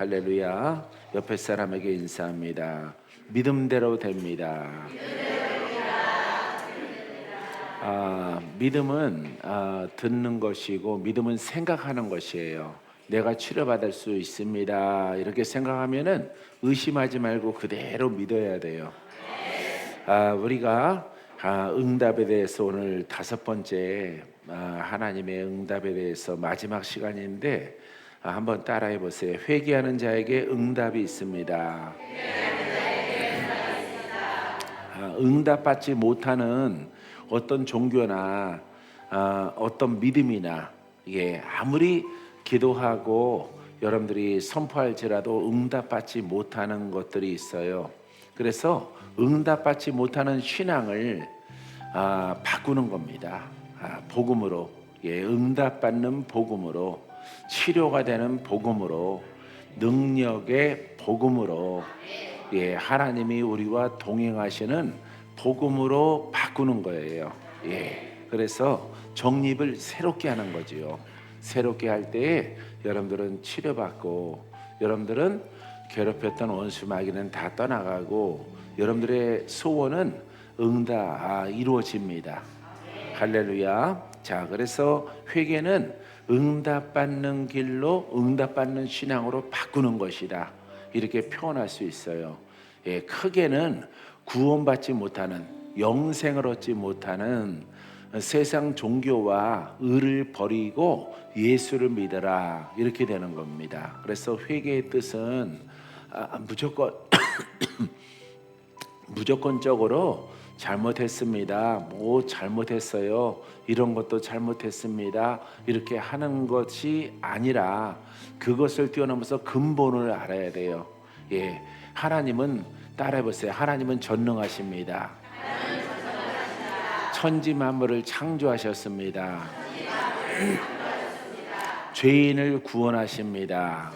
할렐루야. 옆에 사람에게 인사합니다. 믿음대로 됩니다. 믿음은 듣는 것이고 믿음은 생각하는 것이에요. 내가 치료받을 수 있습니다. 이렇게 생각하면은 의심하지 말고 그대로 믿어야 돼요. 우리가 응답에 대해서 오늘 5번째 하나님의 응답에 대해서 마지막 시간인데 한번 따라해 보세요. 회개하는 자에게 응답이 있습니다. 응답받지 못하는 어떤 종교나 어떤 믿음이나 아무리 기도하고 여러분들이 선포할지라도 응답받지 못하는 것들이 있어요. 그래서 응답받지 못하는 신앙을 바꾸는 겁니다. 복음으로, 응답받는 복음으로, 치료가 되는 복음으로, 능력의 복음으로, 하나님이 우리와 동행하시는 복음으로 바꾸는 거예요. 그래서 정립을 새롭게 하는 거지요. 새롭게 할 때에 여러분들은 치료받고, 여러분들은 괴롭혔던 원수 마귀는 다 떠나가고, 여러분들의 소원은 응답 이루어집니다. 할렐루야. 자, 그래서 회개는 응답받는 길로, 응답받는 신앙으로 바꾸는 것이다, 이렇게 표현할 수 있어요. 크게는 구원받지 못하는, 영생을 얻지 못하는 세상 종교와 의를 버리고 예수를 믿어라, 이렇게 되는 겁니다. 그래서 회개의 뜻은 무조건적으로 잘못했습니다, 잘못했어요, 이런 것도 잘못했습니다, 이렇게 하는 것이 아니라 그것을 뛰어넘어서 근본을 알아야 돼요. 하나님은, 따라해보세요. 하나님은 전능하십니다. 천지 만물을 창조하셨습니다. 죄인을 구원하십니다.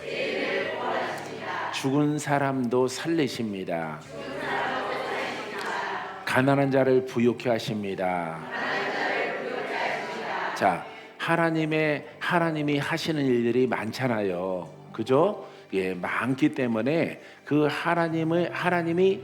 죽은 사람도 살리십니다. 가난한 자를 부유케 하십니다. 자, 하나님이 하시는 일들이 많잖아요. 그죠? 많기 때문에 그 하나님이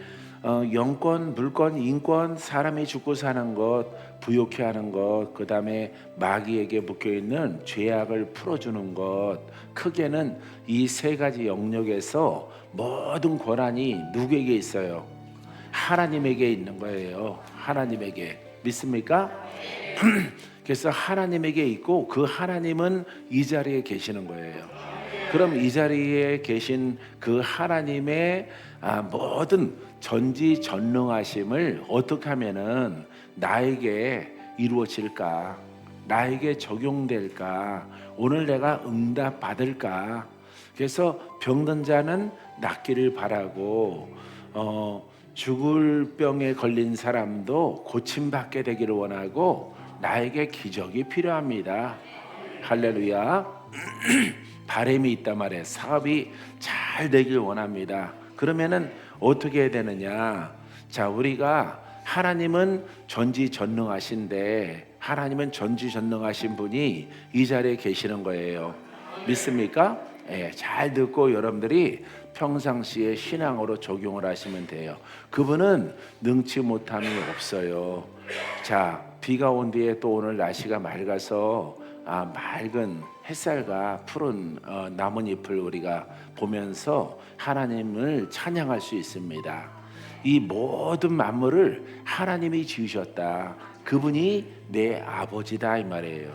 영권, 물권, 인권, 사람이 죽고 사는 것, 부욕케 하는 것, 그 다음에 마귀에게 묶여있는 죄악을 풀어주는 것, 크게는 이 3가지 영역에서 모든 권한이 누구에게 있어요? 하나님에게 있는 거예요. 하나님에게. 믿습니까? 그래서 하나님에게 있고, 그 하나님은 이 자리에 계시는 거예요. 그럼 이 자리에 계신 그 하나님의 모든 전지전능하심을 어떻게 하면은 나에게 이루어질까? 나에게 적용될까? 오늘 내가 응답 받을까? 그래서 병든 자는 낫기를 바라고, 죽을 병에 걸린 사람도 고침받게 되기를 원하고, 나에게 기적이 필요합니다. 할렐루야. 바람이 있단 말이에요. 사업이 잘 되길 원합니다. 그러면은 어떻게 해야 되느냐? 자, 우리가 하나님은 전지전능하신데, 하나님은 전지전능하신 분이 이 자리에 계시는 거예요. 믿습니까? 잘 듣고 여러분들이 평상시에 신앙으로 적용을 하시면 돼요. 그분은 능치 못함이 없어요. 자, 비가 온 뒤에 또 오늘 날씨가 맑아서 맑은 햇살과 푸른 나뭇잎을 우리가 보면서 하나님을 찬양할 수 있습니다. 이 모든 만물을 하나님이 지으셨다. 그분이 내 아버지다, 이 말이에요.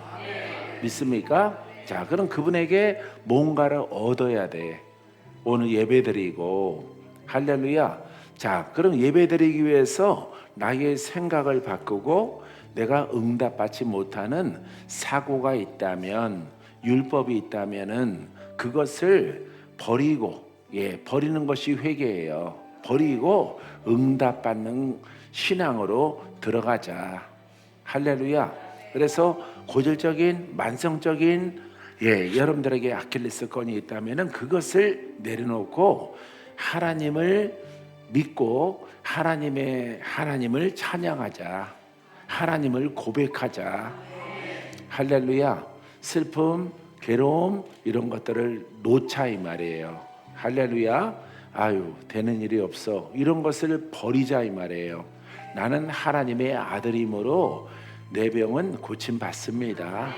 믿습니까? 자, 그럼 그분에게 뭔가를 얻어야 돼. 오늘 예배드리고, 할렐루야. 자, 그럼 예배드리기 위해서 나의 생각을 바꾸고, 내가 응답받지 못하는 사고가 있다면, 율법이 있다면은 그것을 버리고, 버리는 것이 회개예요. 버리고 응답받는 신앙으로 들어가자. 할렐루야. 그래서 고질적인, 만성적인 여러분들에게 아킬레스건이 있다면은 그것을 내려놓고 하나님을 믿고 하나님을 찬양하자. 하나님을 고백하자. 할렐루야. 슬픔, 괴로움 이런 것들을 놓자, 이 말이에요. 할렐루야. 아유, 되는 일이 없어. 이런 것을 버리자 이 말이에요. 나는 하나님의 아들이므로 내 병은 고침 받습니다.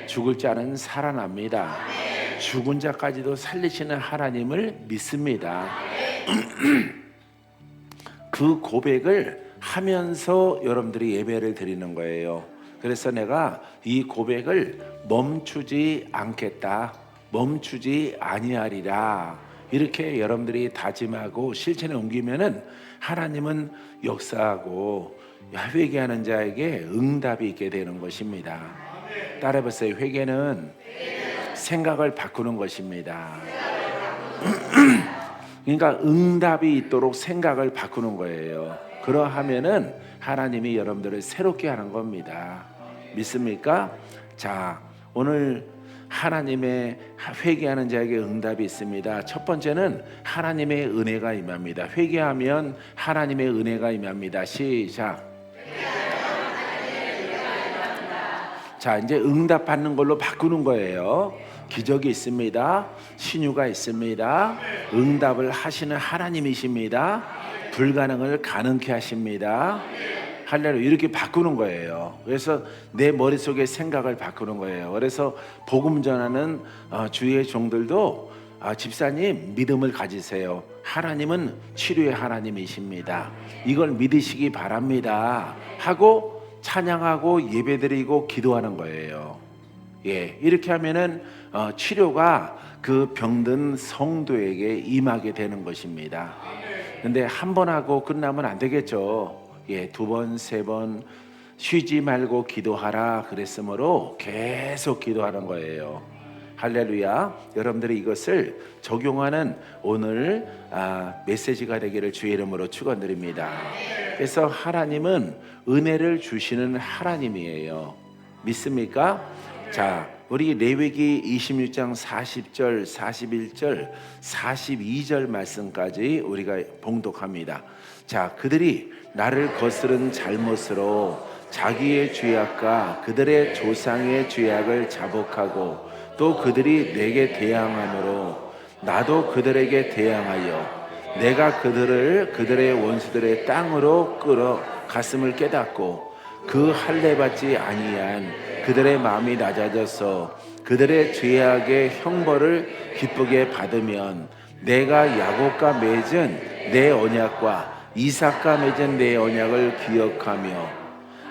죽을 자는 살아납니다. 죽은 자까지도 살리시는 하나님을 믿습니다. 그 고백을 하면서 여러분들이 예배를 드리는 거예요. 그래서 내가 이 고백을 멈추지 않겠다, 멈추지 아니하리라, 이렇게 여러분들이 다짐하고 실천에 옮기면은 하나님은 역사하고 회개하는 자에게 응답이 있게 되는 것입니다. 따라해보세요. 회개는 생각을 바꾸는 것입니다. 그러니까 응답이 있도록 생각을 바꾸는 거예요. 그러하면은 하나님이 여러분들을 새롭게 하는 겁니다. 믿습니까? 자, 오늘 하나님의 회개하는 자에게 응답이 있습니다. 첫 번째는 하나님의 은혜가 임합니다. 회개하면 하나님의 은혜가 임합니다. 시작. 자, 이제 응답 받는 걸로 바꾸는 거예요. 기적이 있습니다. 신유가 있습니다. 응답을 하시는 하나님이십니다. 불가능을 가능케 하십니다. 할렐루야. 이렇게 바꾸는 거예요. 그래서 내 머릿속에 생각을 바꾸는 거예요. 그래서 복음 전하는 주의 종들도 집사님 믿음을 가지세요. 하나님은 치료의 하나님이십니다. 이걸 믿으시기 바랍니다 하고 찬양하고 예배드리고 기도하는 거예요. 예, 이렇게 하면은 치료가 그 병든 성도에게 임하게 되는 것입니다. 근데 한 번 하고 끝나면 안 되겠죠. 예, 두 번, 세 번 쉬지 말고 기도하라 그랬으므로 계속 기도하는 거예요. 할렐루야. 여러분들이 이것을 적용하는 오늘 메시지가 되기를 주의 이름으로 축원드립니다. 그래서 하나님은 은혜를 주시는 하나님이에요. 믿습니까? 자, 우리 레위기 26장 40절, 41절, 42절 말씀까지 우리가 봉독합니다. 자, 그들이 나를 거스른 잘못으로 자기의 죄악과 그들의 조상의 죄악을 자복하고 또 그들이 내게 대항함으로 나도 그들에게 대항하여 내가 그들을 그들의 원수들의 땅으로 끌어 가슴을 깨닫고 그 할례 받지 아니한 그들의 마음이 낮아져서 그들의 죄악의 형벌을 기쁘게 받으면 내가 야곱과 맺은 내 언약과 이삭과 맺은 내 언약을 기억하며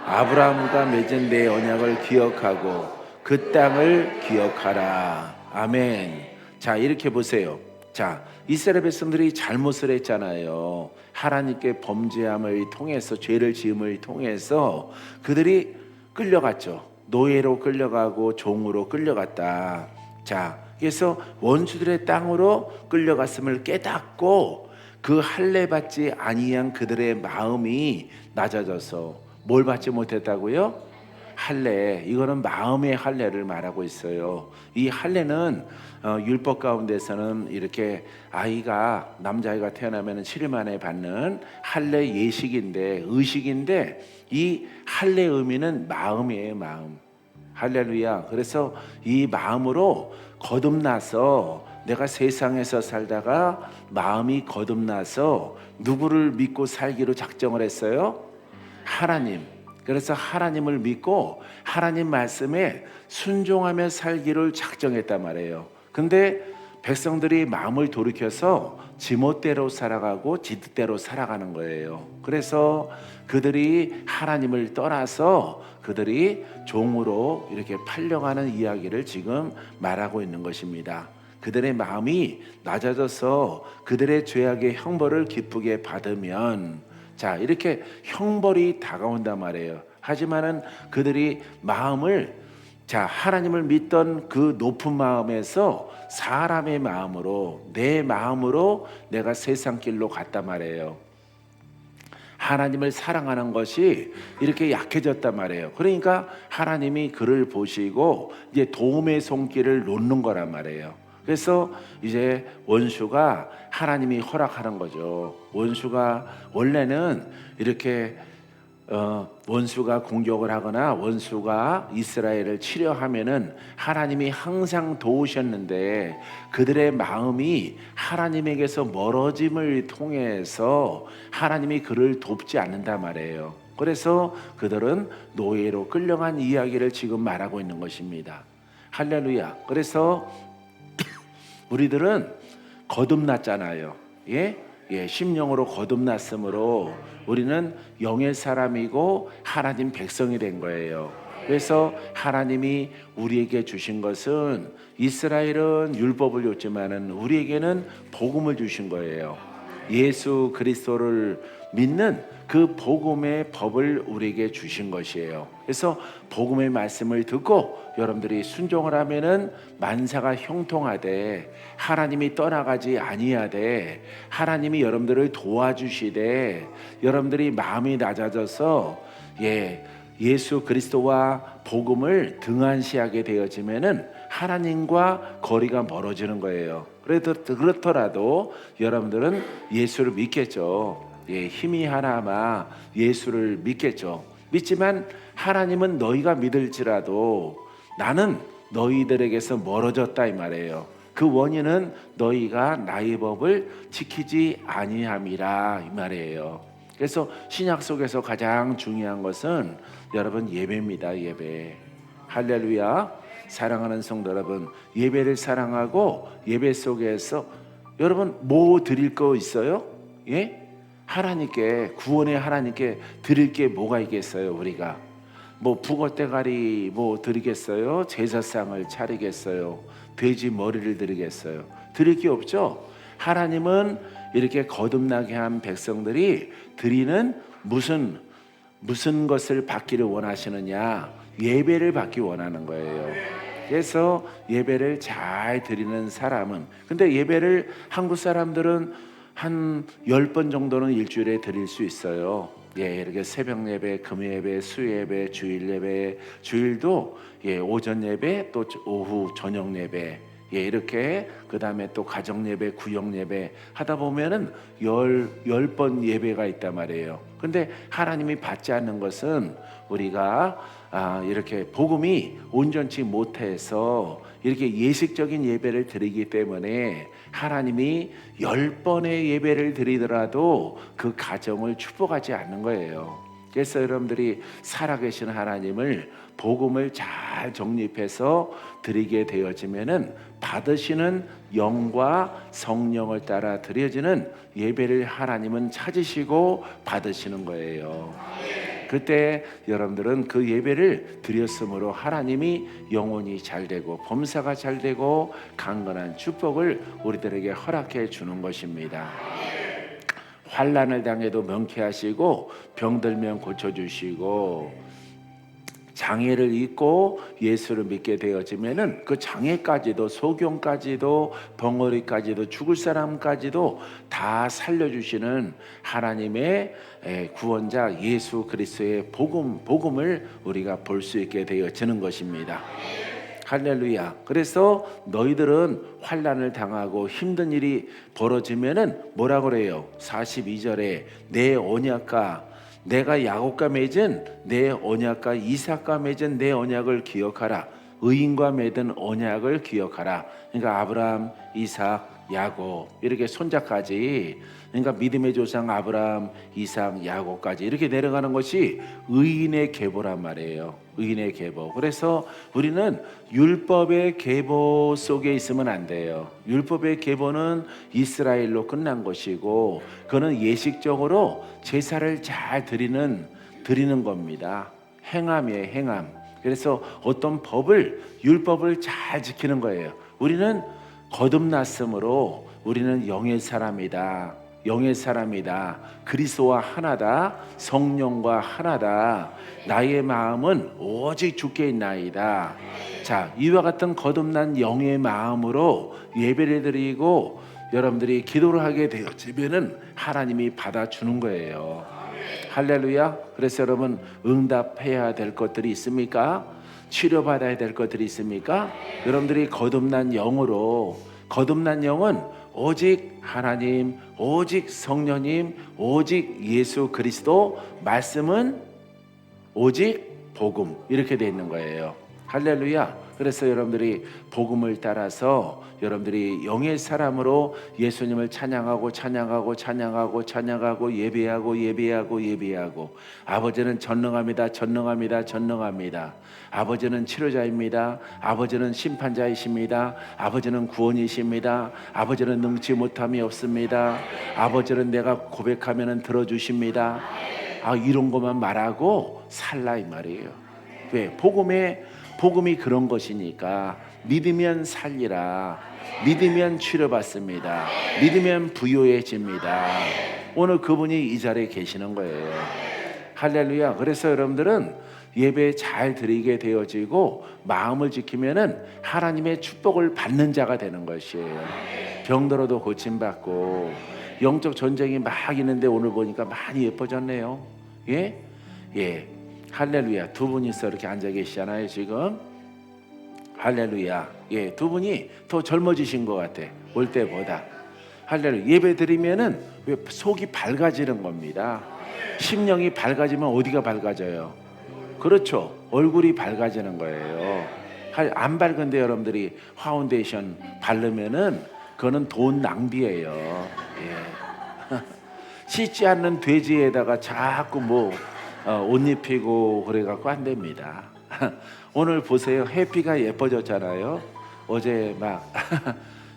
아브라함과 맺은 내 언약을 기억하고 그 땅을 기억하라. 아멘. 자, 이렇게 보세요. 자, 이스라엘 백성들이 잘못을 했잖아요. 하나님께 범죄함을 통해서, 죄를 지음을 통해서 그들이 끌려갔죠. 노예로 끌려가고 종으로 끌려갔다. 자, 그래서 원수들의 땅으로 끌려갔음을 깨닫고 그 할례 받지 아니한 그들의 마음이 낮아져서 뭘 받지 못했다고요? 할례. 이거는 마음의 할례를 말하고 있어요. 이 할례는 율법 가운데서는 이렇게 아이가 남자아이가 태어나면 7일 만에 받는 할례 예식인데, 의식인데, 이 할례 의미는 마음이에요. 마음. 할렐루야. 그래서 이 마음으로 거듭나서 내가 세상에서 살다가 마음이 거듭나서 누구를 믿고 살기로 작정을 했어요? 하나님. 그래서 하나님을 믿고 하나님 말씀에 순종하며 살기를 작정했단 말이에요. 근데 백성들이 마음을 돌이켜서 지멋대로 살아가고 지 뜻대로 살아가는 거예요. 그래서 그들이 하나님을 떠나서 그들이 종으로 이렇게 팔려가는 이야기를 지금 말하고 있는 것입니다. 그들의 마음이 낮아져서 그들의 죄악의 형벌을 기쁘게 받으면, 자, 이렇게 형벌이 다가온단 말이에요. 하지만은 그들이 마음을, 자, 하나님을 믿던 그 높은 마음에서 사람의 마음으로, 내 마음으로 내가 세상 길로 갔단 말이에요. 하나님을 사랑하는 것이 이렇게 약해졌단 말이에요. 그러니까 하나님이 그를 보시고 이제 도움의 손길을 놓는 거란 말이에요. 그래서 이제 원수가 하나님이 허락하는 거죠. 원수가 원래는 이렇게 원수가 공격을 하거나 원수가 이스라엘을 치려 하면은 하나님이 항상 도우셨는데 그들의 마음이 하나님에게서 멀어짐을 통해서 하나님이 그를 돕지 않는단 말이에요. 그래서 그들은 노예로 끌려간 이야기를 지금 말하고 있는 것입니다. 할렐루야. 그래서 우리들은 거듭났잖아요. 예? 심령으로 거듭났으므로 우리는 영의 사람이고 하나님 백성이 된 거예요. 그래서 하나님이 우리에게 주신 것은 이스라엘은 율법을 줬지만은 우리에게는 복음을 주신 거예요. 예수 그리스도를 믿는 그 복음의 법을 우리에게 주신 것이에요. 그래서 복음의 말씀을 듣고 여러분들이 순종을 하면은 만사가 형통하되 하나님이 떠나가지 아니하되 하나님이 여러분들을 도와주시되 여러분들이 마음이 낮아져서 예수 그리스도와 복음을 등한시하게 되어지면은 하나님과 거리가 멀어지는 거예요. 그렇더라도 여러분들은 예수를 믿겠죠. 힘이 하나마 예수를 믿겠죠. 믿지만 하나님은 너희가 믿을지라도 나는 너희들에게서 멀어졌다 이 말이에요. 그 원인은 너희가 나의 법을 지키지 아니함이라 이 말이에요. 그래서 신약 속에서 가장 중요한 것은 여러분 예배입니다. 예배. 할렐루야. 사랑하는 성도 여러분, 예배를 사랑하고 예배 속에서 여러분 뭐 드릴 거 있어요? 하나님께, 구원의 하나님께 드릴 게 뭐가 있겠어요? 우리가 뭐 북엇대가리 뭐 드리겠어요? 제사상을 차리겠어요? 돼지 머리를 드리겠어요? 드릴 게 없죠. 하나님은 이렇게 거듭나게 한 백성들이 드리는 무슨 것을 받기를 원하시느냐? 예배를 받기 원하는 거예요. 그래서 예배를 잘 드리는 사람은, 근데 예배를 한국 사람들은 한 10번 정도는 일주일에 드릴 수 있어요. 이렇게 새벽 예배, 금 예배, 수 예배, 주일 예배, 주일도 오전 예배, 또 오후 저녁 예배, 이렇게 그 다음에 또 가정 예배, 구역 예배 하다 보면은 10번 예배가 있단 말이에요. 근데 하나님이 받지 않는 것은 우리가 이렇게 복음이 온전치 못해서 이렇게 예식적인 예배를 드리기 때문에 하나님이 10번의 예배를 드리더라도 그 가정을 축복하지 않는 거예요. 그래서 여러분들이 살아계신 하나님을 복음을 잘 정립해서 드리게 되어지면은 받으시는 영과 성령을 따라 드려지는 예배를 하나님은 찾으시고 받으시는 거예요. 그때 여러분들은 그 예배를 드렸으므로 하나님이 영혼이 잘 되고 범사가 잘 되고 강건한 축복을 우리들에게 허락해 주는 것입니다. 환난을 당해도 명쾌하시고 병들면 고쳐주시고 장애를 잊고 예수를 믿게 되어지면은 그 장애까지도 소경까지도 벙어리까지도 죽을 사람까지도 다 살려주시는 하나님의 구원자 예수 그리스도의 복음을 우리가 볼 수 있게 되어지는 것입니다. 할렐루야. 그래서 너희들은 환난을 당하고 힘든 일이 벌어지면은 뭐라 그래요? 42절에 내 언약과 내가 야곱과 맺은 내 언약과 이삭과 맺은 내 언약을 기억하라. 의인과 맺은 언약을 기억하라. 그러니까 아브라함, 이삭, 야곱 이렇게 손자까지, 그러니까 믿음의 조상 아브라함, 이삭, 야곱까지 이렇게 내려가는 것이 의인의 계보란 말이에요. 의인의 계보. 그래서 우리는 율법의 계보 속에 있으면 안 돼요. 율법의 계보는 이스라엘로 끝난 것이고 그거는 예식적으로 제사를 잘 드리는 겁니다. 행함이에요. 행함. 그래서 어떤 율법을 잘 지키는 거예요. 우리는 거듭났으므로 우리는 영의 사람이다. 영의 사람이다. 그리스도와 하나다. 성령과 하나다. 나의 마음은 오직 주께 있나이다. 자, 이와 같은 거듭난 영의 마음으로 예배를 드리고 여러분들이 기도를 하게 되어지면은 하나님이 받아주는 거예요. 할렐루야. 그래서 여러분 응답해야 될 것들이 있습니까? 치료받아야 될 것들이 있습니까? 여러분들이 거듭난 영으로, 거듭난 영은 오직 하나님, 오직 성령님, 오직 예수 그리스도 말씀은 오직 복음 이렇게 돼 있는 거예요. 할렐루야. 그래서 여러분들이 복음을 따라서 여러분들이 영의 사람으로 예수님을 찬양하고 찬양하고 찬양하고 찬양하고 예배하고 예배하고 예배하고 아버지는 전능합니다. 전능합니다. 전능합니다. 아버지는 치료자입니다. 아버지는 심판자이십니다. 아버지는 구원이십니다. 아버지는 능치 못함이 없습니다. 아버지는 내가 고백하면 들어주십니다. 이런 것만 말하고 살라 이 말이에요. 왜? 복음이 그런 것이니까 믿으면 살리라. 믿으면 치료받습니다. 믿으면 부유해집니다. 오늘 그분이 이 자리에 계시는 거예요. 할렐루야. 그래서 여러분들은 예배 잘 드리게 되어지고 마음을 지키면은 하나님의 축복을 받는 자가 되는 것이에요. 병들어도 고침받고 영적 전쟁이 막 있는데 오늘 보니까 많이 예뻐졌네요. 예? 예. 할렐루야. 두 분이서 이렇게 앉아 계시잖아요 지금. 할렐루야. 예, 두 분이 더 젊어지신 것 같아 올 때보다. 할렐루야. 예배 드리면은 왜 속이 밝아지는 겁니다. 심령이 밝아지면 어디가 밝아져요? 그렇죠. 얼굴이 밝아지는 거예요. 안 밝은데 여러분들이 파운데이션 바르면은 그거는 돈 낭비예요. 예. 씻지 않는 돼지에다가 자꾸 옷 입히고 그래갖고 안 됩니다. 오늘 보세요. 해피가 예뻐졌잖아요. 어제 막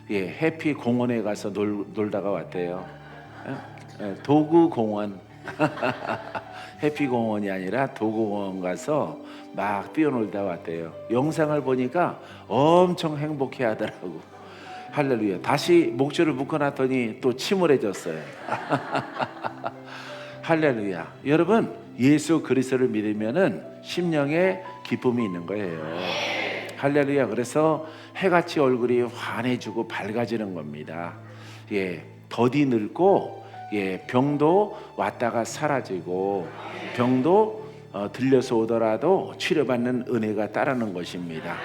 예, 해피 공원에 가서 놀다가 왔대요. 도구 공원. 해피 공원이 아니라 도구 공원 가서 막 뛰어놀다 왔대요. 영상을 보니까 엄청 행복해 하더라고. 할렐루야. 다시 목줄을 묶어놨더니 또 침울해졌어요. 할렐루야. 여러분, 예수 그리스도를 믿으면은 심령에 기쁨이 있는 거예요. 할렐루야. 그래서 해같이 얼굴이 환해지고 밝아지는 겁니다. 예, 더디 늙고 예, 병도 왔다가 사라지고 병도 들려서 오더라도 치료받는 은혜가 따르는 것입니다.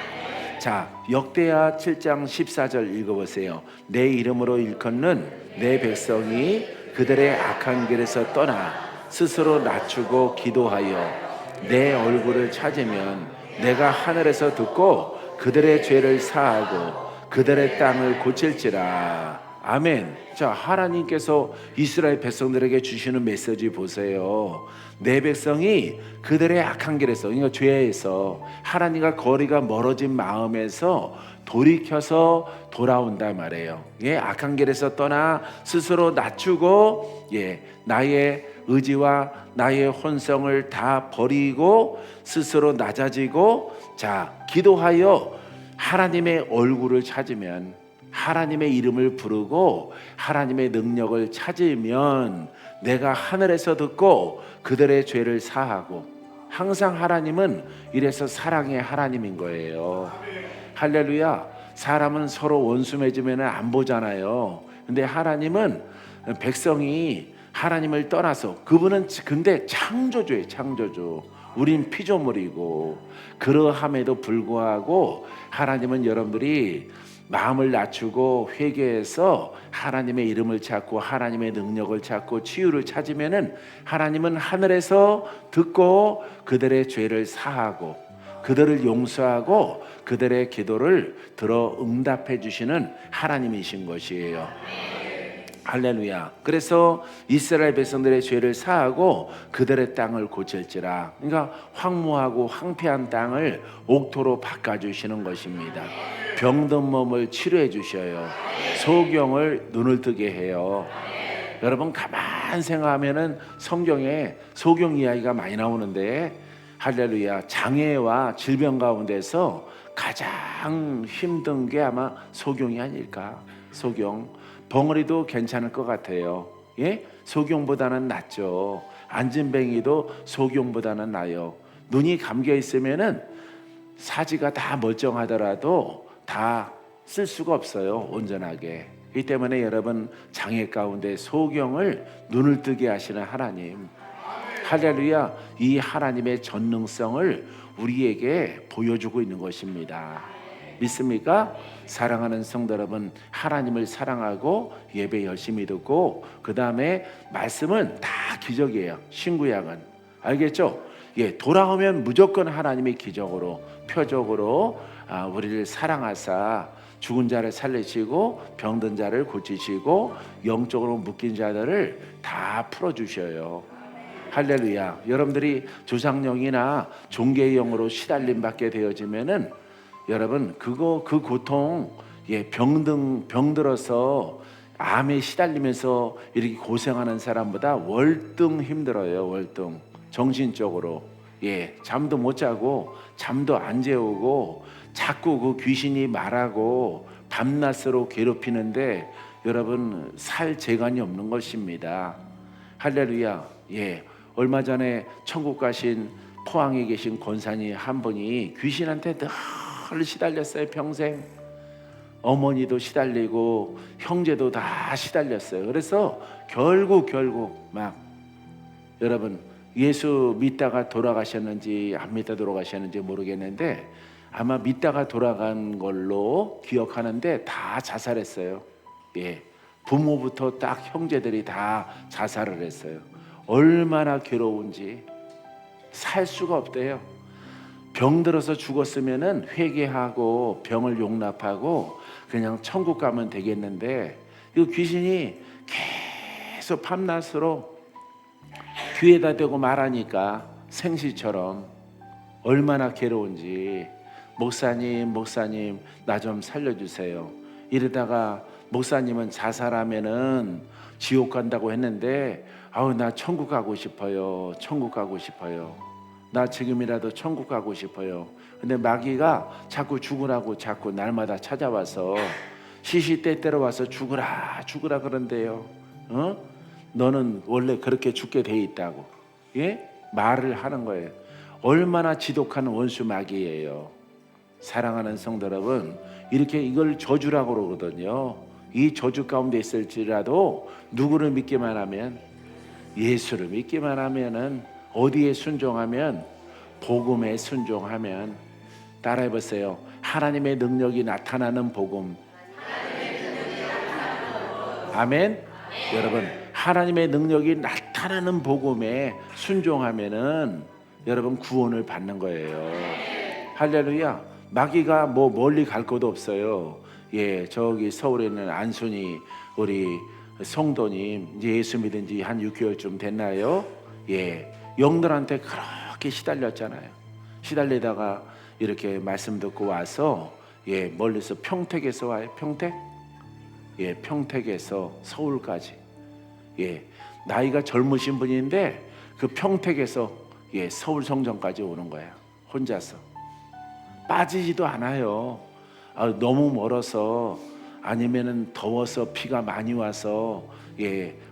자, 역대하 7장 14절 읽어보세요. 내 이름으로 일컫는 내 백성이 그들의 악한 길에서 떠나 스스로 낮추고 기도하여 내 얼굴을 찾으면 내가 하늘에서 듣고 그들의 죄를 사하고 그들의 땅을 고칠지라. 아멘. 자, 하나님께서 이스라엘 백성들에게 주시는 메시지 보세요. 내 백성이 그들의 악한 길에서, 그러니까 죄에서, 하나님과 거리가 멀어진 마음에서 돌이켜서 돌아온다 말이에요. 예, 악한 길에서 떠나 스스로 낮추고 예, 나의 의지와 나의 혼성을 다 버리고 스스로 낮아지고 자, 기도하여 하나님의 얼굴을 찾으면, 하나님의 이름을 부르고 하나님의 능력을 찾으면 내가 하늘에서 듣고 그들의 죄를 사하고. 항상 하나님은 이래서 사랑의 하나님인 거예요. 할렐루야. 사람은 서로 원수 맺으면 안 보잖아요. 근데 하나님은 백성이 하나님을 떠나서, 그분은 근데 창조주예요. 창조주. 우린 피조물이고, 그러함에도 불구하고 하나님은 여러분들이 마음을 낮추고 회개해서 하나님의 이름을 찾고 하나님의 능력을 찾고 치유를 찾으면은 하나님은 하늘에서 듣고 그들의 죄를 사하고 그들을 용서하고 그들의 기도를 들어 응답해 주시는 하나님이신 것이에요. 할렐루야. 그래서 이스라엘 백성들의 죄를 사하고 그들의 땅을 고칠지라. 그러니까 황무하고 황폐한 땅을 옥토로 바꿔주시는 것입니다. 병든 몸을 치료해 주셔요. 소경을 눈을 뜨게 해요. 여러분 가만 생각하면은 성경에 소경 이야기가 많이 나오는데, 할렐루야, 장애와 질병 가운데서 가장 힘든 게 아마 소경이 아닐까. 소경. 벙어리도 괜찮을 것 같아요. 예? 소경보다는 낫죠. 안진뱅이도 소경보다는 나요. 눈이 감겨 있으면은 사지가 다 멀쩡하더라도 다 쓸 수가 없어요. 온전하게. 이 때문에 여러분 장애 가운데 소경을 눈을 뜨게 하시는 하나님, 할렐루야, 이 하나님의 전능성을 우리에게 보여주고 있는 것입니다. 믿습니까? 사랑하는 성도 여러분, 하나님을 사랑하고 예배 열심히 듣고 그 다음에 말씀은 다 기적이에요. 신구약은 알겠죠? 돌아오면 무조건 하나님이 기적으로 표적으로 우리를 사랑하사 죽은 자를 살리시고 병든 자를 고치시고 영적으로 묶인 자들을 다 풀어주셔요. 할렐루야. 여러분들이 조상령이나 종교의 영으로 시달림 받게 되어지면은 여러분 그 고통 병들어서 암에 시달리면서 이렇게 고생하는 사람보다 월등 힘들어요. 월등 정신적으로 잠도 못 자고 잠도 안 재우고 자꾸 그 귀신이 말하고 밤낮으로 괴롭히는데 여러분 살 재간이 없는 것입니다. 할렐루야. 얼마 전에 천국 가신 포항에 계신 권사님 한 분이 귀신한테 늘 시달렸어요. 평생 어머니도 시달리고 형제도 다 시달렸어요. 그래서 결국 막 여러분 예수 믿다가 돌아가셨는지 안 믿다 돌아가셨는지 모르겠는데 아마 믿다가 돌아간 걸로 기억하는데 다 자살했어요. 부모부터 딱 형제들이 다 자살을 했어요. 얼마나 괴로운지 살 수가 없대요. 병들어서 죽었으면은 회개하고 병을 용납하고 그냥 천국 가면 되겠는데 이 귀신이 계속 밤낮으로 귀에다 대고 말하니까 생시처럼 얼마나 괴로운지 목사님 나 좀 살려주세요. 이러다가 목사님은 자살하면은 지옥 간다고 했는데 나 천국 가고 싶어요. 천국 가고 싶어요. 나 지금이라도 천국 가고 싶어요. 근데 마귀가 자꾸 죽으라고 자꾸 날마다 찾아와서 시시때때로 와서 죽으라 그런대요. 너는 원래 그렇게 죽게 돼 있다고 말을 하는 거예요. 얼마나 지독한 원수 마귀예요. 사랑하는 성도 여러분, 이렇게 이걸 저주라고 그러거든요. 이 저주 가운데 있을지라도 누구를 믿기만 하면, 예수를 믿기만 하면은, 어디에 순종하면, 복음에 순종하면, 따라해 보세요. 하나님의 능력이 나타나는 복음. 아멘. 여러분, 하나님의 능력이 나타나는 복음에 순종하면은 여러분 구원을 받는 거예요. 할렐루야. 마귀가 뭐 멀리 갈 것도 없어요. 저기 서울에 있는 안순이 우리 성도님 이제 예수 믿은 지 한 6개월쯤 됐나요? 영들한테 그렇게 시달렸잖아요. 시달리다가 이렇게 말씀 듣고 와서 멀리서 평택에서 와요. 평택에서 서울까지. 나이가 젊으신 분인데 그 평택에서 서울 성전까지 오는 거예요. 혼자서. 빠지지도 않아요. 너무 멀어서 아니면은 더워서 비가 많이 와서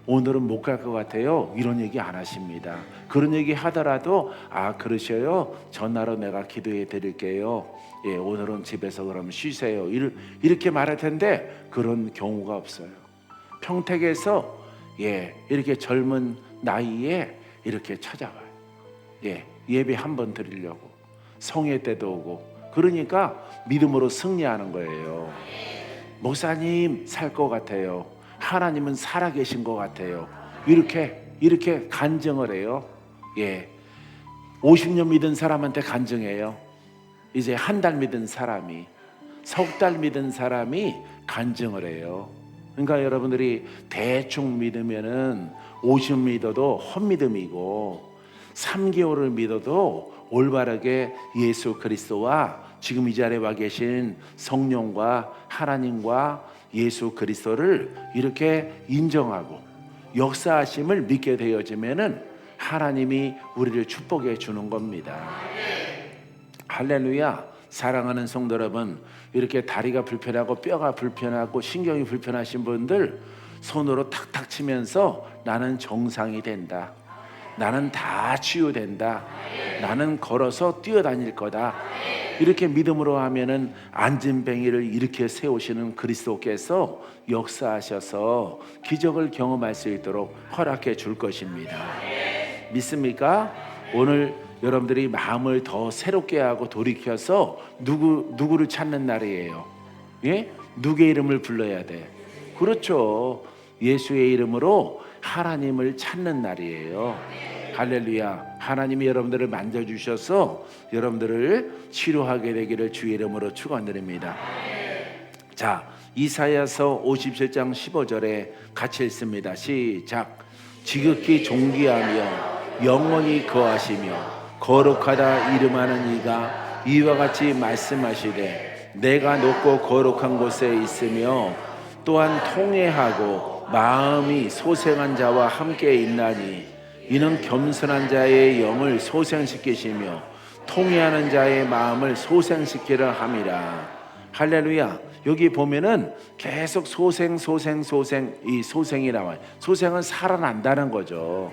오늘은 못 갈 것 같아요. 이런 얘기 안 하십니다. 그런 얘기 하더라도 그러셔요. 전화로 내가 기도해 드릴게요. 오늘은 집에서 그럼 쉬세요. 이렇게 말할 텐데 그런 경우가 없어요. 평택에서 이렇게 젊은 나이에 이렇게 찾아와요. 예배 한번 드리려고 성회 때도 오고. 그러니까 믿음으로 승리하는 거예요. 목사님 살 것 같아요. 하나님은 살아계신 것 같아요. 이렇게 간증을 해요. 50년 믿은 사람한테 간증해요. 이제 한 달 믿은 사람이, 석 달 믿은 사람이 간증을 해요. 그러니까 여러분들이 대충 믿으면은 50 믿어도 헛믿음이고 3개월을 믿어도 올바르게 예수 그리스도와 지금 이 자리에 와 계신 성령과 하나님과 예수 그리스도를 이렇게 인정하고 역사하심을 믿게 되어지면은 하나님이 우리를 축복해 주는 겁니다. 할렐루야. 사랑하는 성도 여러분, 이렇게 다리가 불편하고 뼈가 불편하고 신경이 불편하신 분들 손으로 탁탁 치면서 나는 정상이 된다. 나는 다 치유된다. 나는 걸어서 뛰어다닐 거다. 이렇게 믿음으로 하면은 안진뱅이를 이렇게 세우시는 그리스도께서 역사하셔서 기적을 경험할 수 있도록 허락해 줄 것입니다. 믿습니까? 오늘 여러분들이 마음을 더 새롭게 하고 돌이켜서 누구를 찾는 날이에요. 누구의 이름을 불러야 돼? 그렇죠. 예수의 이름으로 하나님을 찾는 날이에요. 할렐루야. 하나님이 여러분들을 만져주셔서 여러분들을 치료하게 되기를 주의 이름으로 축원드립니다. 자, 이사야서 57장 15절에 같이 읽습니다. 시작. 지극히 존귀하며 영원히 거하시며 거룩하다 이름하는 이가 이와 같이 말씀하시되 내가 높고 거룩한 곳에 있으며 또한 통회하고 마음이 소생한 자와 함께 있나니 이는 겸손한 자의 영을 소생시키시며 통회하는 자의 마음을 소생시키려 함이라. 할렐루야. 여기 보면은 계속 소생 이 소생이 나와요. 소생은 살아난다는 거죠.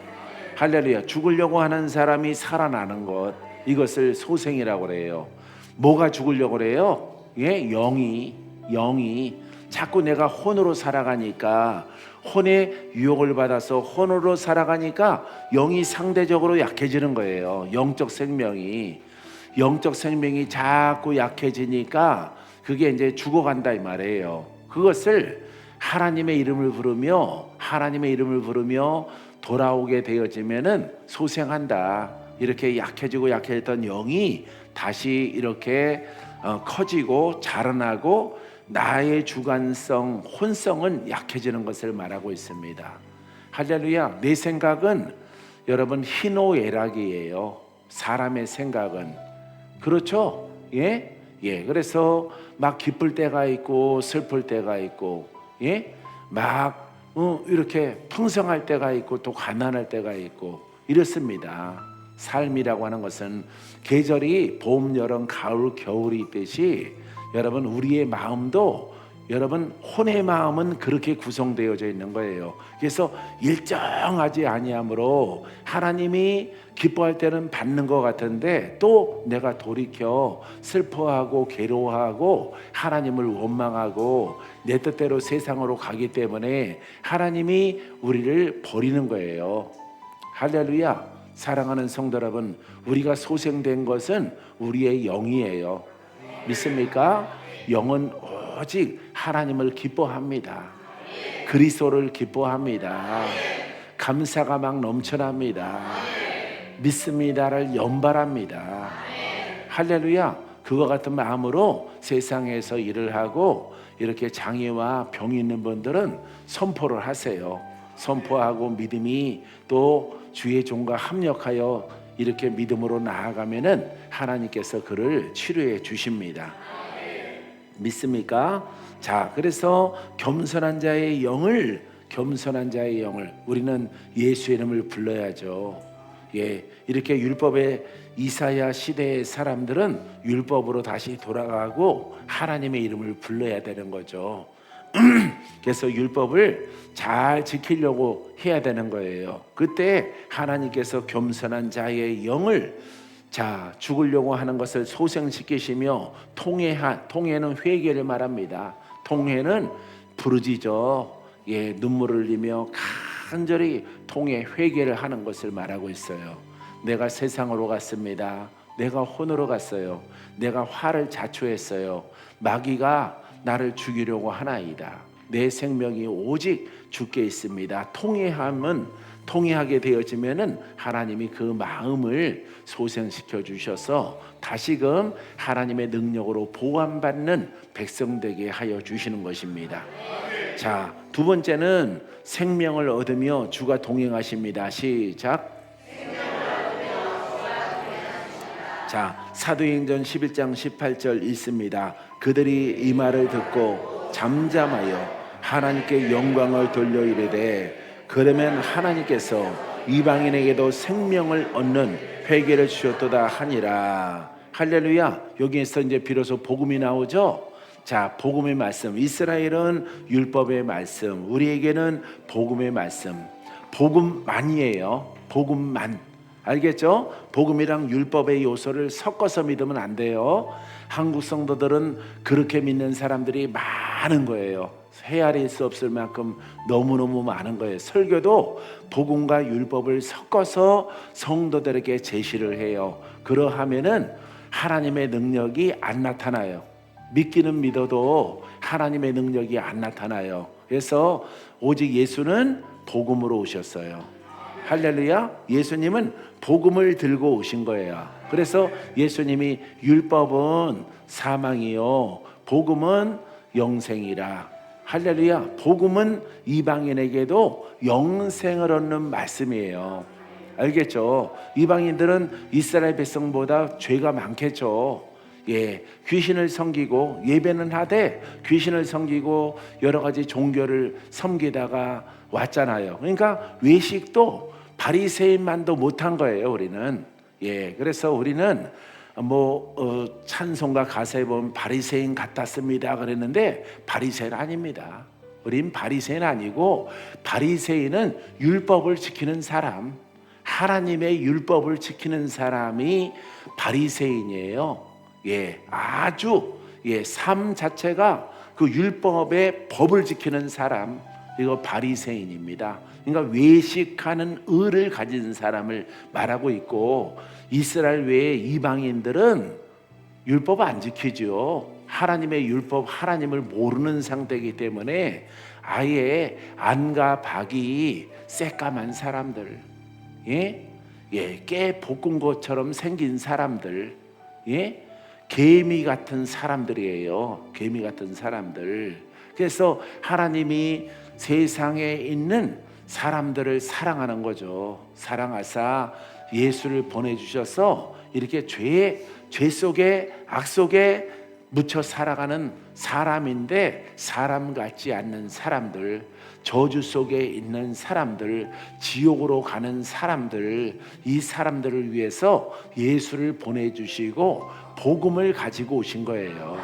할렐루야. 죽으려고 하는 사람이 살아나는 것, 이것을 소생이라고 그래요. 뭐가 죽으려고 그래요? 예, 영이 자꾸 내가 혼으로 살아가니까, 혼의 유혹을 받아서 혼으로 살아가니까 영이 상대적으로 약해지는 거예요. 영적 생명이 자꾸 약해지니까 그게 이제 죽어간다 이 말이에요. 그것을 하나님의 이름을 부르며 돌아오게 되어지면은 소생한다. 이렇게 약해졌던 영이 다시 이렇게 커지고 자라나고 나의 주관성, 혼성은 약해지는 것을 말하고 있습니다. 할렐루야. 내 생각은 여러분 희노애락이에요. 사람의 생각은. 그렇죠? 예? 그래서 막 기쁠 때가 있고 슬플 때가 있고, 막 이렇게 풍성할 때가 있고 또 가난할 때가 있고 이렇습니다. 삶이라고 하는 것은 계절이 봄, 여름, 가을, 겨울이 있듯이 여러분 우리의 마음도, 여러분 혼의 마음은 그렇게 구성되어져 있는 거예요. 그래서 일정하지 아니하므로 하나님이 기뻐할 때는 받는 것 같은데 또 내가 돌이켜 슬퍼하고 괴로워하고 하나님을 원망하고 내 뜻대로 세상으로 가기 때문에 하나님이 우리를 버리는 거예요. 할렐루야. 사랑하는 성도 여러분, 우리가 소생된 것은 우리의 영이에요. 믿습니까? 영은 오직 하나님을 기뻐합니다. 그리스도를 기뻐합니다. 감사가 막 넘쳐납니다. 믿습니다를 연발합니다. 할렐루야. 그와 같은 마음으로 세상에서 일을 하고 이렇게 장애와 병이 있는 분들은 선포를 하세요. 선포하고 믿음이 또 주의 종과 합력하여 이렇게 믿음으로 나아가면은 하나님께서 그를 치료해 주십니다. 믿습니까? 자, 그래서 겸손한 자의 영을 우리는 예수의 이름을 불러야죠. 이렇게 율법의 이사야 시대의 사람들은 율법으로 다시 돌아가고 하나님의 이름을 불러야 되는 거죠. 그래서 율법을 잘 지키려고 해야 되는 거예요. 그때 하나님께서 겸손한 자의 영을 죽으려고 하는 것을 소생시키시며 통회는 회개를 말합니다. 통회는 부르짖어 눈물을 흘리며 간절히 통회 회개를 하는 것을 말하고 있어요. 내가 세상으로 갔습니다. 내가 혼으로 갔어요. 내가 화를 자초했어요. 마귀가 나를 죽이려고 하나이다. 내 생명이 오직 주께 있습니다. 통회하게 되어지면은 하나님이 그 마음을 소생시켜 주셔서 다시금 하나님의 능력으로 보완받는 백성 되게 하여 주시는 것입니다. 자, 두 번째는 생명을 얻으며 주가 동행하십니다. 시작. 자, 사도행전 11장 18절 읽습니다. 그들이 이 말을 듣고 잠잠하여 하나님께 영광을 돌려 이르되 그러면 하나님께서 이방인에게도 생명을 얻는 회개를 주셨도다 하니라. 할렐루야. 여기에서 이제 비로소 복음이 나오죠. 자, 복음의 말씀. 이스라엘은 율법의 말씀, 우리에게는 복음의 말씀. 복음만이에요. 복음만. 알겠죠? 복음이랑 율법의 요소를 섞어서 믿으면 안 돼요. 한국 성도들은 그렇게 믿는 사람들이 많은 거예요. 헤아릴 수 없을 만큼 너무너무 많은 거예요. 설교도 복음과 율법을 섞어서 성도들에게 제시를 해요. 그러하면은 하나님의 능력이 안 나타나요. 믿기는 믿어도 하나님의 능력이 안 나타나요. 그래서 오직 예수는 복음으로 오셨어요. 할렐루야. 예수님은 복음을 들고 오신 거예요. 그래서 예수님이 율법은 사망이요 복음은 영생이라. 할렐루야. 복음은 이방인에게도 영생을 얻는 말씀이에요. 알겠죠? 이방인들은 이스라엘 백성보다 죄가 많겠죠. 예, 귀신을 섬기고 예배는 하되 귀신을 섬기고 여러 가지 종교를 섬기다가 왔잖아요. 그러니까 외식도 바리새인만도 못한 거예요. 우리는. 예, 그래서 우리는 찬송가 가사에 보면 바리새인 같았습니다 그랬는데 바리새인 아닙니다. 우린 바리새인 아니고 바리새인은 율법을 지키는 사람, 하나님의 율법을 지키는 사람이 바리새인이에요. 예, 아주 삶 자체가 그 율법의 법을 지키는 사람, 이거 바리새인입니다. 그러니까 외식하는 의를 가진 사람을 말하고 있고, 이스라엘 외의 이방인들은 율법 안 지키죠. 하나님의 율법, 하나님을 모르는 상태이기 때문에 아예 안과 박이 새까만 사람들, 깨 볶은 것처럼 생긴 사람들, 개미 같은 사람들이에요. 개미 같은 사람들. 그래서 하나님이 세상에 있는 사람들을 사랑하는 거죠. 사랑하사 예수를 보내주셔서 이렇게 죄 속에 악 속에 묻혀 살아가는 사람인데, 사람 같지 않는 사람들, 저주 속에 있는 사람들, 지옥으로 가는 사람들, 이 사람들을 위해서 예수를 보내주시고 복음을 가지고 오신 거예요.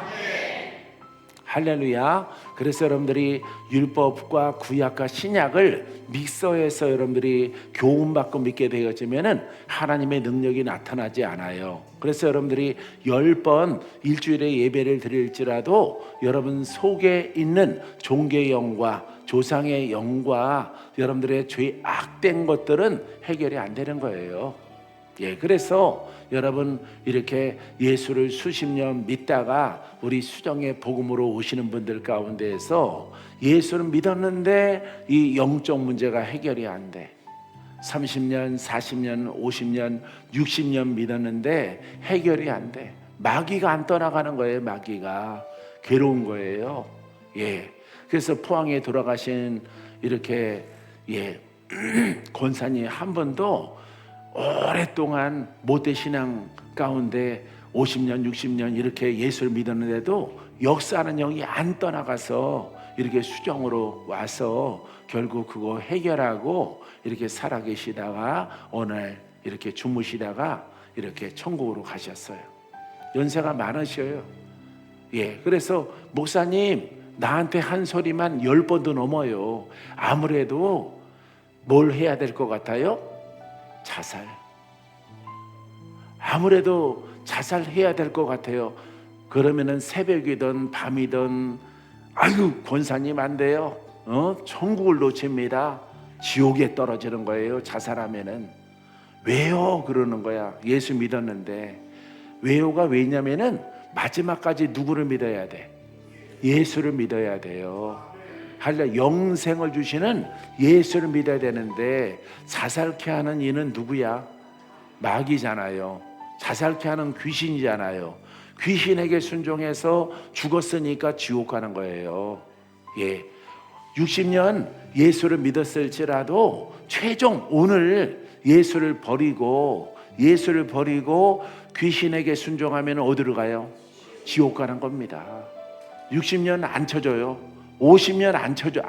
할렐루야. 그래서 여러분들이 율법과 구약과 신약을 믹서해서 여러분들이 교훈받고 믿게 되어지면은 하나님의 능력이 나타나지 않아요. 그래서 여러분들이 10번 일주일에 예배를 드릴지라도 여러분 속에 있는 종교의 영과 조상의 영과 여러분들의 죄 악된 것들은 해결이 안 되는 거예요. 그래서 여러분 이렇게 예수를 수십 년 믿다가 우리 수정의 복음으로 오시는 분들 가운데에서 예수를 믿었는데 이 영적 문제가 해결이 안 돼. 30년, 40년, 50년, 60년 믿었는데 해결이 안 돼. 마귀가 안 떠나가는 거예요. 마귀가 괴로운 거예요. 그래서 포항에 돌아가신 이렇게 권사님 한 번도 오랫동안 모태신앙 가운데 50년 60년 이렇게 예수를 믿었는데도 역사하는 영이 안 떠나가서 이렇게 수정으로 와서 결국 그거 해결하고 이렇게 살아계시다가 오늘 이렇게 주무시다가 이렇게 천국으로 가셨어요. 연세가 많으셔요. 그래서 목사님 나한테 한 소리만 10번도 넘어요. 아무래도 뭘 해야 될 것 같아요? 자살. 아무래도 자살해야 될 것 같아요. 그러면은 새벽이든 밤이든 아유 권사님 안 돼요. 천국을 놓칩니다. 지옥에 떨어지는 거예요. 자살하면은. 왜요? 그러는 거야. 예수 믿었는데. 왜요가 왜냐면은 마지막까지 누구를 믿어야 돼? 예수를 믿어야 돼요. 영생을 주시는 예수를 믿어야 되는데 자살케 하는 이는 누구야? 마귀잖아요. 자살케 하는 귀신이잖아요. 귀신에게 순종해서 죽었으니까 지옥 가는 거예요. 60년 예수를 믿었을지라도 최종 오늘 예수를 버리고 귀신에게 순종하면 어디로 가요? 지옥 가는 겁니다. 60년 안 쳐줘요. 50년 안 쳐줘.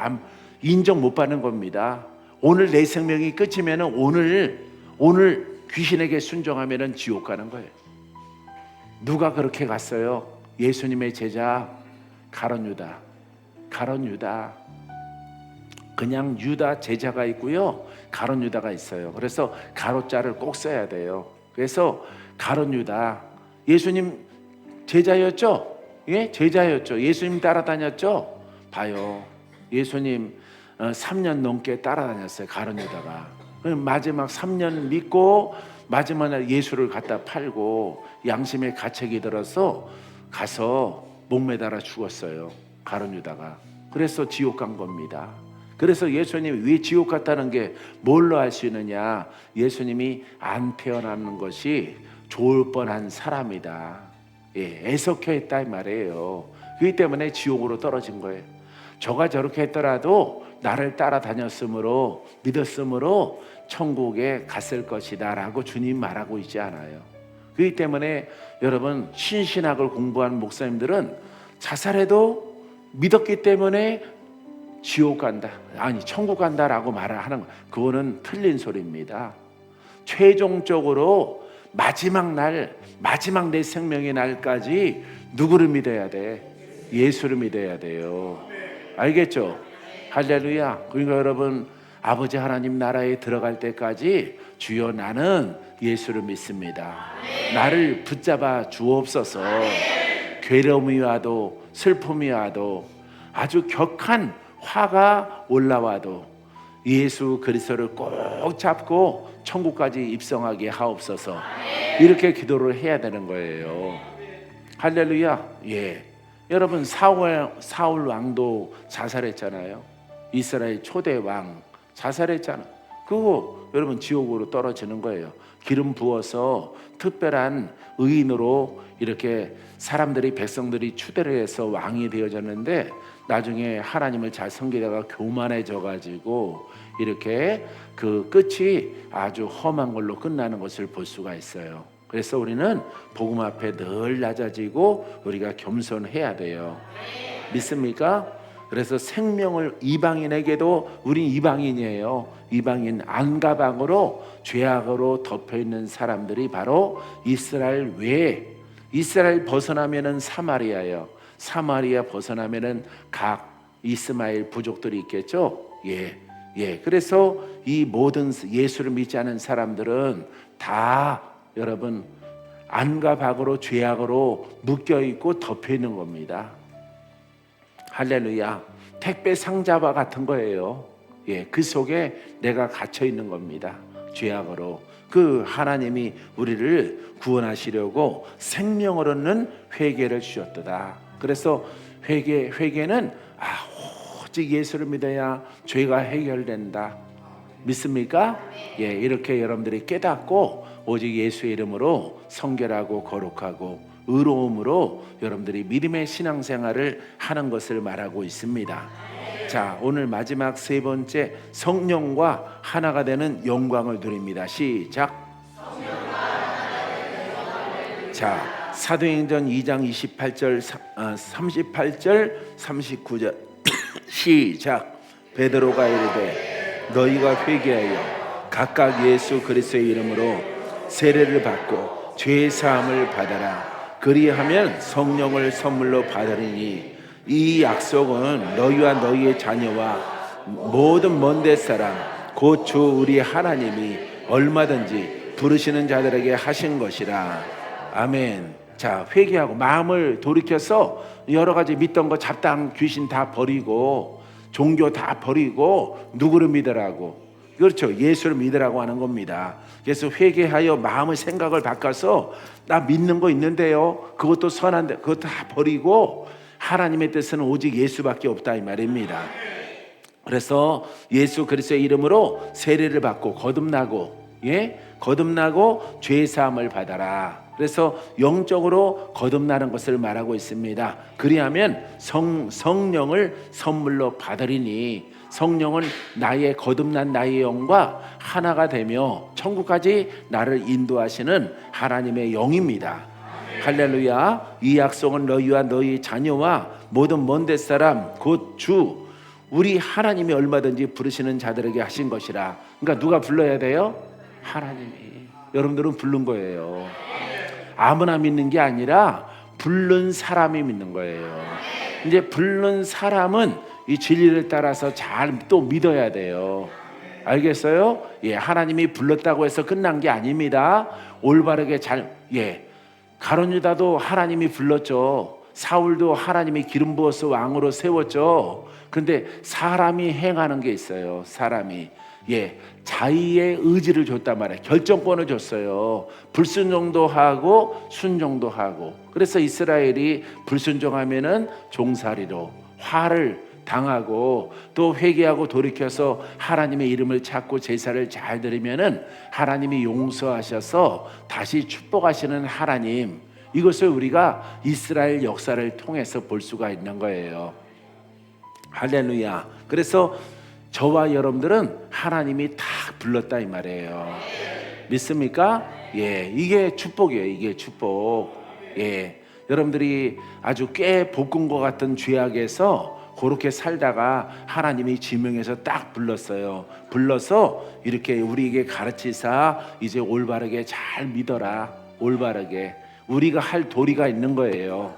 인정 못 받는 겁니다. 오늘 내 생명이 끝이면 오늘 귀신에게 순종하면 지옥 가는 거예요. 누가 그렇게 갔어요? 예수님의 제자 가룟 유다. 그냥 유다 제자가 있고요, 가룟 유다가 있어요. 그래서 가로자를 꼭 써야 돼요. 그래서 가룟 유다, 예수님 제자였죠? 제자였죠. 예수님 따라다녔죠? 봐요. 예수님 3년 넘게 따라다녔어요. 가룟 유다가. 마지막 3년 믿고 마지막 날 예수를 갖다 팔고 양심의 가책이 들어서 가서 목매달아 죽었어요. 가룟 유다가. 그래서 지옥 간 겁니다. 그래서 예수님이 왜 지옥 갔다는 게 뭘로 알 수 있느냐? 예수님이 안 태어나는 것이 좋을 뻔한 사람이다. 애석해 했다 이 말이에요. 그렇기 때문에 지옥으로 떨어진 거예요. 저가 저렇게 했더라도 나를 따라다녔으므로 믿었으므로 천국에 갔을 것이다 라고 주님 말하고 있지 않아요. 그렇기 때문에 여러분 신신학을 공부한 목사님들은 자살해도 믿었기 때문에 지옥 간다, 아니 천국 간다라고 말을 하는 거, 그거는 틀린 소리입니다. 최종적으로 마지막 날, 마지막 내 생명의 날까지 누구를 믿어야 돼? 예수를 믿어야 돼요. 알겠죠? 할렐루야. 그러니까 여러분 아버지 하나님 나라에 들어갈 때까지 주여 나는 예수를 믿습니다. 나를 붙잡아 주옵소서. 괴로움이 와도 슬픔이 와도 아주 격한 화가 올라와도 예수 그리스도를 꼭 잡고 천국까지 입성하게 하옵소서. 이렇게 기도를 해야 되는 거예요. 할렐루야. 예. 여러분 사울 왕도 자살했잖아요. 이스라엘 초대 왕 자살했잖아. 그거 여러분 지옥으로 떨어지는 거예요. 기름 부어서 특별한 의인으로 이렇게 사람들이 백성들이 추대를 해서 왕이 되어졌는데 나중에 하나님을 잘 섬기다가 교만해져 가지고 이렇게 그 끝이 아주 험한 걸로 끝나는 것을 볼 수가 있어요. 그래서 우리는 복음 앞에 늘 낮아지고 우리가 겸손해야 돼요. 믿습니까? 그래서 생명을 이방인에게도, 우린 이방인이에요. 이방인 안가방으로 죄악으로 덮여있는 사람들이 바로 이스라엘 외에, 이스라엘 벗어나면은 사마리아예요. 사마리아 벗어나면은 각 이스마엘 부족들이 있겠죠. 그래서 이 모든 예수를 믿지 않은 사람들은 다 여러분 안과 밖으로 죄악으로 묶여 있고 덮여 있는 겁니다. 할렐루야. 택배 상자와 같은 거예요. 그 속에 내가 갇혀 있는 겁니다. 죄악으로. 그 하나님이 우리를 구원하시려고 생명을 얻는 회개를 주셨도다. 그래서 회개는 오직 예수를 믿어야 죄가 해결된다. 믿습니까? 이렇게 여러분들이 깨닫고 오직 예수의 이름으로 성결하고 거룩하고 의로움으로 여러분들이 믿음의 신앙생활을 하는 것을 말하고 있습니다. 자, 오늘 마지막 세 번째, 성령과 하나가 되는 영광을 누립니다. 시작. 자, 사도행전 2장 28절 38절 39절 시작. 베드로가 이르되 너희가 회개하여 각각 예수 그리스도의 이름으로 세례를 받고 죄 사함을 받아라. 그리하면 성령을 선물로 받으리니 이 약속은 너희와 너희의 자녀와 모든 먼데 사람 곧 주 우리 하나님이 얼마든지 부르시는 자들에게 하신 것이라. 아멘. 자, 회개하고 마음을 돌이켜서 여러 가지 믿던 거 잡당 귀신 다 버리고 종교 다 버리고 누구를 믿으라고? 그렇죠. 예수를 믿으라고 하는 겁니다. 그래서 회개하여 마음의 생각을 바꿔서 나 믿는 거 있는데요, 그것도 선한데 그것도 다 버리고 하나님의 뜻은 오직 예수밖에 없다 이 말입니다. 그래서 예수 그리스도의 이름으로 세례를 받고 거듭나고 거듭나고 죄 사함을 받아라. 그래서 영적으로 거듭나는 것을 말하고 있습니다. 그리하면 성령을 선물로 받으리니, 성령은 나의 거듭난 나의 영과 하나가 되며 천국까지 나를 인도하시는 하나님의 영입니다. 할렐루야. 이 약속은 너희와 너희 자녀와 모든 먼데 사람 곧 주 우리 하나님이 얼마든지 부르시는 자들에게 하신 것이라. 그러니까 누가 불러야 돼요? 하나님이. 여러분들은 부른 거예요. 아무나 믿는 게 아니라 부른 사람이 믿는 거예요. 이제 부른 사람은 이 진리를 따라서 잘 또 믿어야 돼요. 알겠어요? 하나님이 불렀다고 해서 끝난 게 아닙니다. 올바르게 가룟 유다도 하나님이 불렀죠. 사울도 하나님이 기름 부어서 왕으로 세웠죠. 근데 사람이 행하는 게 있어요. 사람이 자의의 의지를 줬단 말이에요. 결정권을 줬어요. 불순종도 하고 순종도 하고. 그래서 이스라엘이 불순종하면은 종살이로, 화를 당하고 또 회개하고 돌이켜서 하나님의 이름을 찾고 제사를 잘 드리면은 하나님이 용서하셔서 다시 축복하시는 하나님, 이것을 우리가 이스라엘 역사를 통해서 볼 수가 있는 거예요. 할렐루야. 그래서 저와 여러분들은 하나님이 다 불렀다 이 말이에요. 믿습니까? 예, 이게 축복이에요. 이게 축복. 예, 여러분들이 아주 꽤 볶은 것 같은 죄악에서 그렇게 살다가 하나님이 지명해서 딱 불렀어요. 불러서 이렇게 우리에게 가르치사 이제 올바르게 잘 믿어라. 올바르게 우리가 할 도리가 있는 거예요.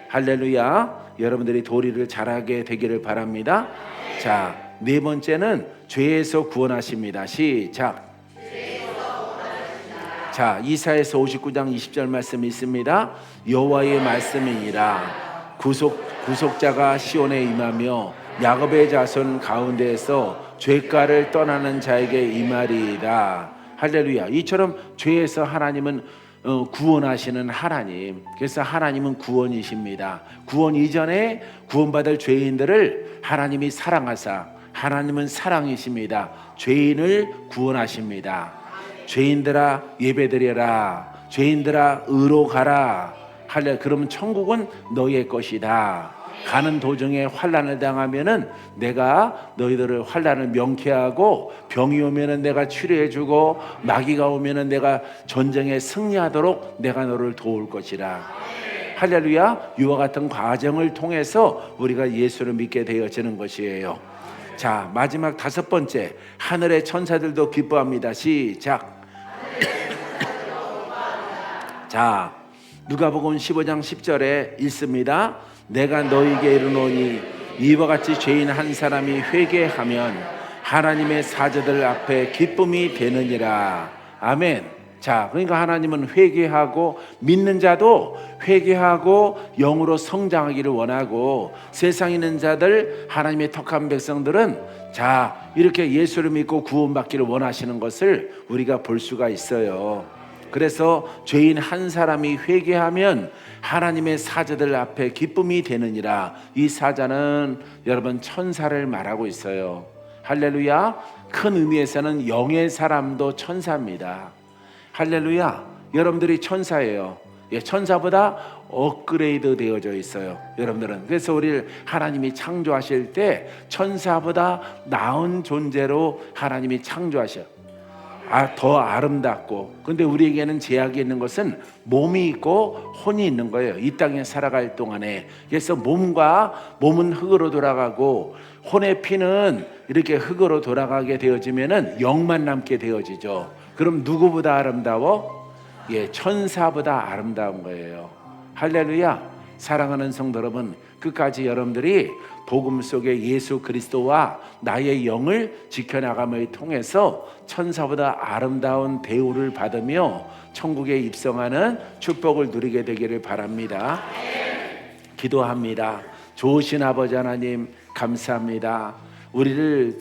할렐루야. 여러분들이 도리를 잘하게 되기를 바랍니다. 자, 네 번째는 죄에서 구원하십니다. 시작. 자, 이사야서 59장 20절 말씀이 있습니다. 여호와의 말씀이니라. 구속자가 시온에 임하며 야곱의 자손 가운데에서 죄가를 떠나는 자에게 임하리이다. 할렐루야. 이처럼 죄에서 하나님은 구원하시는 하나님. 그래서 하나님은 구원이십니다. 구원 이전에 구원받을 죄인들을 하나님이 사랑하사, 하나님은 사랑이십니다. 죄인을 구원하십니다. 죄인들아 예배드려라. 죄인들아 의로 가라. 할렐. 그러면 천국은 너희의 것이다. 가는 도중에 환난을 당하면은 내가 너희들을 환난을 명쾌하고, 병이 오면은 내가 치료해주고, 마귀가 오면은 내가 전쟁에 승리하도록 내가 너를 도울 것이라. 할렐루야. 이와 같은 과정을 통해서 우리가 예수를 믿게 되어지는 것이에요. 자, 마지막 다섯 번째, 하늘의 천사들도 기뻐합니다. 시작. 자, 누가복음 15장 10절에 읽습니다. 내가 너희에게 이르노니 이와 같이 죄인 한 사람이 회개하면 하나님의 사자들 앞에 기쁨이 되느니라. 아멘. 자, 그러니까 하나님은 회개하고, 믿는 자도 회개하고 영으로 성장하기를 원하고, 세상에 있는 자들, 하나님의 택한 백성들은 자, 이렇게 예수를 믿고 구원받기를 원하시는 것을 우리가 볼 수가 있어요. 그래서 죄인 한 사람이 회개하면 하나님의 사자들 앞에 기쁨이 되느니라. 이 사자는 여러분 천사를 말하고 있어요. 할렐루야. 큰 의미에서는 영의 사람도 천사입니다. 할렐루야. 여러분들이 천사예요. 예, 천사보다 업그레이드 되어져 있어요. 여러분들은. 그래서 우리를 하나님이 창조하실 때 천사보다 나은 존재로 하나님이 창조하셔요. 더 아름답고. 근데 우리에게는 제약이 있는 것은 몸이 있고 혼이 있는 거예요. 이 땅에 살아갈 동안에. 그래서 몸은 흙으로 돌아가고 혼의 피는 이렇게 흙으로 돌아가게 되어지면은 영만 남게 되어지죠. 그럼 누구보다 아름다워? 예, 천사보다 아름다운 거예요. 할렐루야. 사랑하는 성도 여러분, 끝까지 여러분들이 복음 속에 예수 그리스도와 나의 영을 지켜나감을 통해서 천사보다 아름다운 대우를 받으며 천국에 입성하는 축복을 누리게 되기를 바랍니다. 기도합니다. 좋으신 아버지 하나님, 감사합니다. 우리를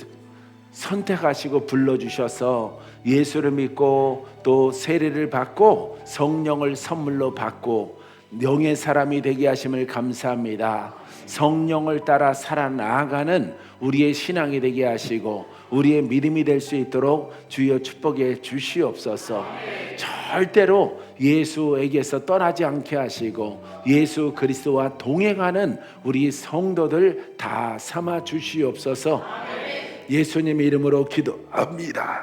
선택하시고 불러주셔서 예수를 믿고 또 세례를 받고 성령을 선물로 받고 영의 사람이 되게 하심을 감사합니다. 성령을 따라 살아나가는 우리의 신앙이 되게 하시고 우리의 믿음이 될 수 있도록 주여 축복해 주시옵소서. 절대로 예수에게서 떠나지 않게 하시고 예수 그리스도와 동행하는 우리 성도들 다 삼아 주시옵소서. 예수님 이름으로 기도합니다.